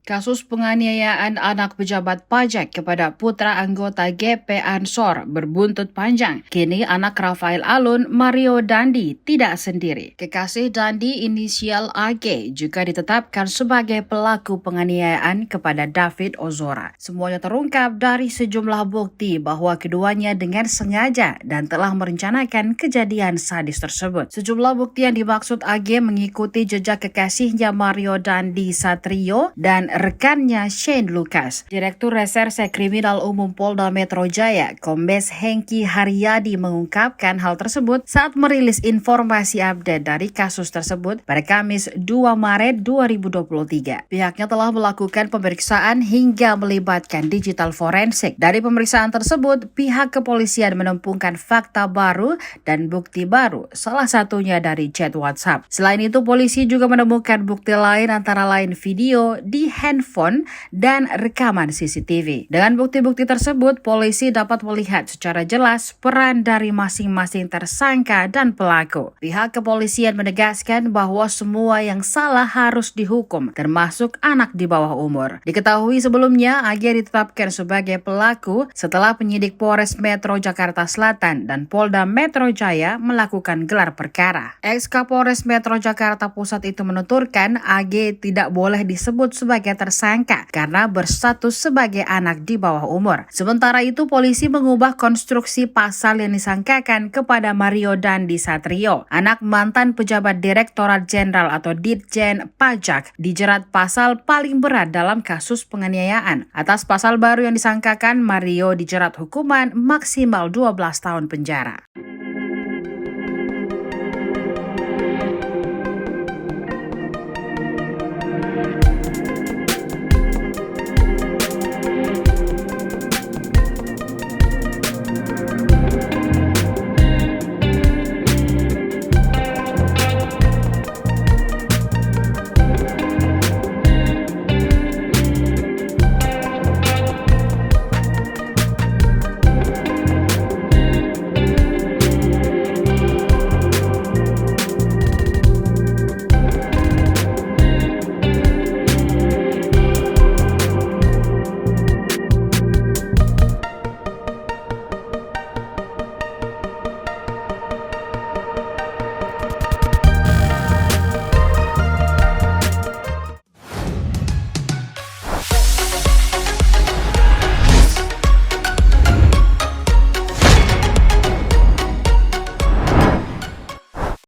Kasus penganiayaan anak pejabat pajak kepada putra anggota GP Ansor berbuntut panjang. Kini anak Rafael Alun, Mario Dandi, tidak sendiri. Kekasih Dandi inisial AG juga ditetapkan sebagai pelaku penganiayaan kepada David Ozora. Semuanya terungkap dari sejumlah bukti bahwa keduanya dengan sengaja dan telah merencanakan kejadian sadis tersebut. Sejumlah bukti yang dimaksud AG mengikuti jejak kekasihnya Mario Dandi Satrio dan rekannya Shane Lucas. Direktur Reserse Kriminal Umum Polda Metro Jaya, Kombes Hengki Haryadi mengungkapkan hal tersebut saat merilis informasi update dari kasus tersebut pada Kamis 2 Maret 2023. Pihaknya telah melakukan pemeriksaan hingga melibatkan digital forensik. Dari pemeriksaan tersebut, pihak kepolisian menemukan fakta baru dan bukti baru, salah satunya dari chat WhatsApp. Selain itu, polisi juga menemukan bukti lain antara lain video di handphone dan rekaman CCTV. Dengan bukti-bukti tersebut, polisi dapat melihat secara jelas peran dari masing-masing tersangka dan pelaku. Pihak kepolisian menegaskan bahwa semua yang salah harus dihukum, termasuk anak di bawah umur. Diketahui sebelumnya, AG ditetapkan sebagai pelaku setelah penyidik Polres Metro Jakarta Selatan dan Polda Metro Jaya melakukan gelar perkara. Ex-Kapolres Metro Jakarta Pusat itu menuturkan AG tidak boleh disebut sebagai tersangka karena berstatus sebagai anak di bawah umur. Sementara itu, polisi mengubah konstruksi pasal yang disangkakan kepada Mario Dandi Satrio, anak mantan pejabat Direktorat Jenderal atau Ditjen Pajak, dijerat pasal paling berat dalam kasus penganiayaan. Atas pasal baru yang disangkakan, Mario dijerat hukuman maksimal 12 tahun penjara.